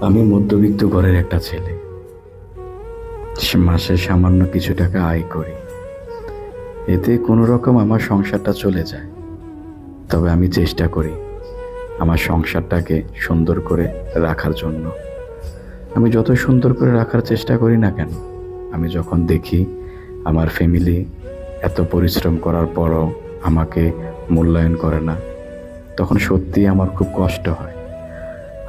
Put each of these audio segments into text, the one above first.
আমি মধ্যবিত্ত ঘরের একটা ছেলে। মাসে সামান্য কিছু টাকা আয় করি, এতে কোনো রকম আমার সংসারটা চলে যায়। তবে আমি চেষ্টা করি আমার সংসারটাকে সুন্দর করে রাখার জন্য। আমি যত সুন্দর করে রাখার চেষ্টা করি না কেন, আমি যখন দেখি আমার ফ্যামিলি এত পরিশ্রম করার পরও আমাকে মূল্যায়ন করে না, তখন সত্যিই আমার খুব কষ্ট হয়।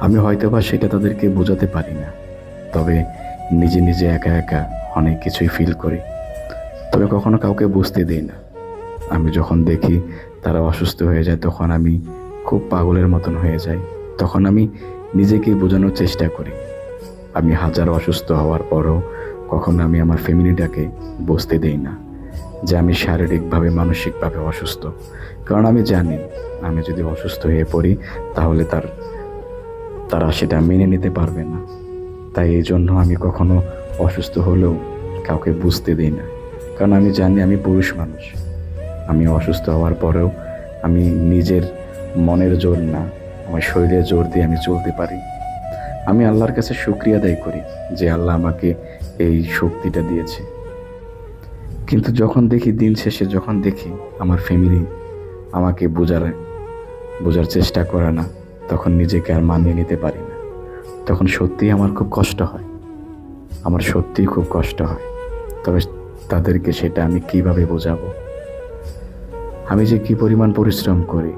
আমি হয়তোবা সেটা তাদেরকে বোঝাতে পারি না, তবে নিজে নিজে একা একা অনেক কিছুই ফিল করি, তবে কখনো কাউকে বুঝতে দিই না। আমি যখন দেখি তারা অসুস্থ হয়ে যায়, তখন আমি খুব পাগলের মতন হয়ে যাই। তখন আমি নিজেকেই বোঝানোর চেষ্টা করি। আমি হাজার অসুস্থ হওয়ার পরও কখনো আমি আমার ফ্যামিলিটাকে বুঝতে দিই না যে আমি শারীরিকভাবে মানসিকভাবে অসুস্থ, কারণ আমি জানি আমি যদি অসুস্থ হয়ে পড়ি তাহলে তারা সেটা মেনে নিতে পারবে না। তাই এই জন্য আমি কখনো অসুস্থ হলেও কাউকে বুঝতে দিই না, কারণ আমি জানি আমি পুরুষ মানুষ। আমি অসুস্থ হওয়ার পরেও আমি নিজের মনের জোর না, আমার শরীরের জোর দিয়ে আমি চলতে পারি। আমি আল্লাহর কাছে শুকরিয়া আদায় করি যে আল্লাহ আমাকে এই শক্তিটা দিয়েছে। কিন্তু যখন দেখি দিন শেষে যখন দেখি আমার ফ্যামিলি আমাকে বোঝার চেষ্টা করে না, তখন নিজেকে আর মানিয়ে নিতে পারি না। তখন সত্যিই আমার খুব কষ্ট হয়, আমার সত্যিই খুব কষ্ট হয়। তবে তাদেরকে সেটা আমি কিভাবে বোঝাবো? আমি যে কি পরিমাণ পরিশ্রম করি,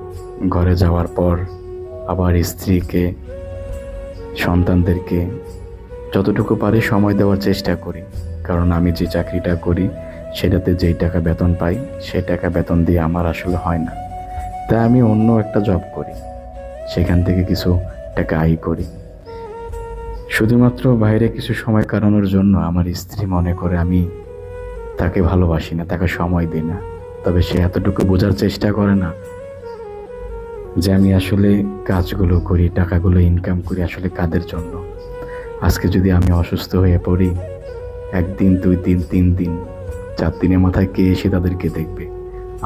ঘরে যাওয়ার পর আবার স্ত্রীকে, সন্তানদেরকে যতটুকু পারি সময় দেওয়ার চেষ্টা করি। কারণ আমি যে চাকরিটা করি সেটাতে যেই টাকা বেতন পাই, সেই টাকা বেতন দিয়ে আমার আসলে হয় না। তাই আমি অন্য একটা জব করি, সেখান থেকে কিছু টাকা আয় করি। শুধুমাত্র বাইরে কিছু সময় কাটানোর জন্য আমার স্ত্রী মনে করে আমি তাকে ভালোবাসি না, তাকে সময় দিই না। তবে সে এতটুকু বোঝার চেষ্টা করে না যে আমি আসলে কাজগুলো করি, টাকাগুলো ইনকাম করি আসলে কাদের জন্য। আজকে যদি আমি অসুস্থ হয়ে পড়ি, একদিন, 2 দিন, 3 দিন, 4 দিনের মাথায় কে এসে তাদেরকে দেখবে?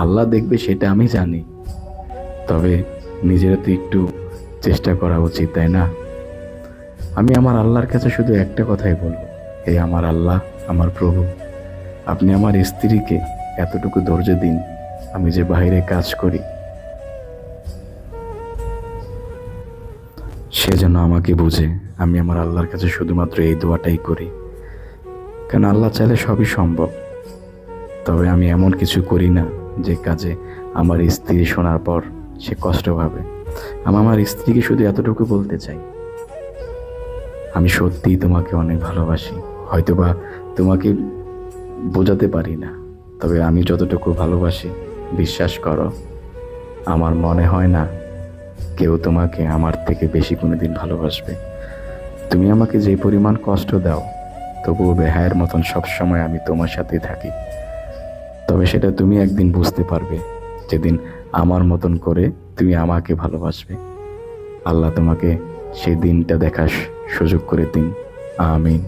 আল্লাহ দেখবে, সেটা আমি জানি। তবে নিজেরা তো একটু চেষ্টা করা উচিত, তাই না? আমি আমার আল্লাহর কাছে শুধু একটা কথাই বলবো, হে আমার আল্লাহ, আমার প্রভু, আপনি আমার স্ত্রীকে এতটুকু ধৈর্য দিন। আমি যে বাইরে কাজ করি, সে যেন আমাকে বুঝে। আমি আমার আল্লাহর কাছে শুধুমাত্র এই দোয়াটাই করি, কারণ আল্লাহ চাইলে সবই সম্ভব। তবে আমি এমন কিছু করি না যে কাজে আমার স্ত্রী শোনার পর সে কষ্ট পাবে। আমি আমার স্ত্রীকে শুধু এতটুকু বলতে চাই, আমি সত্যিই তোমাকে অনেক ভালোবাসি। হয়তোবা তোমাকে বোঝাতে পারি না, তবে আমি যতটুকু ভালোবাসি, বিশ্বাস করো, আমার মনে হয় না কেউ তোমাকে আমার থেকে বেশি কোনোদিন ভালোবাসবে। তুমি আমাকে যে পরিমাণ কষ্ট দাও, তবুও বেহায়ের মতন সবসময় আমি তোমার সাথেই থাকি। তবে সেটা তুমি একদিন বুঝতে পারবে, যেদিন আমার মতন করে তুমি আমাকে ভালোবাসবে। আল্লাহ তোমাকে সেই দিনটা দেখার সুযোগ করে দিন। আমিন।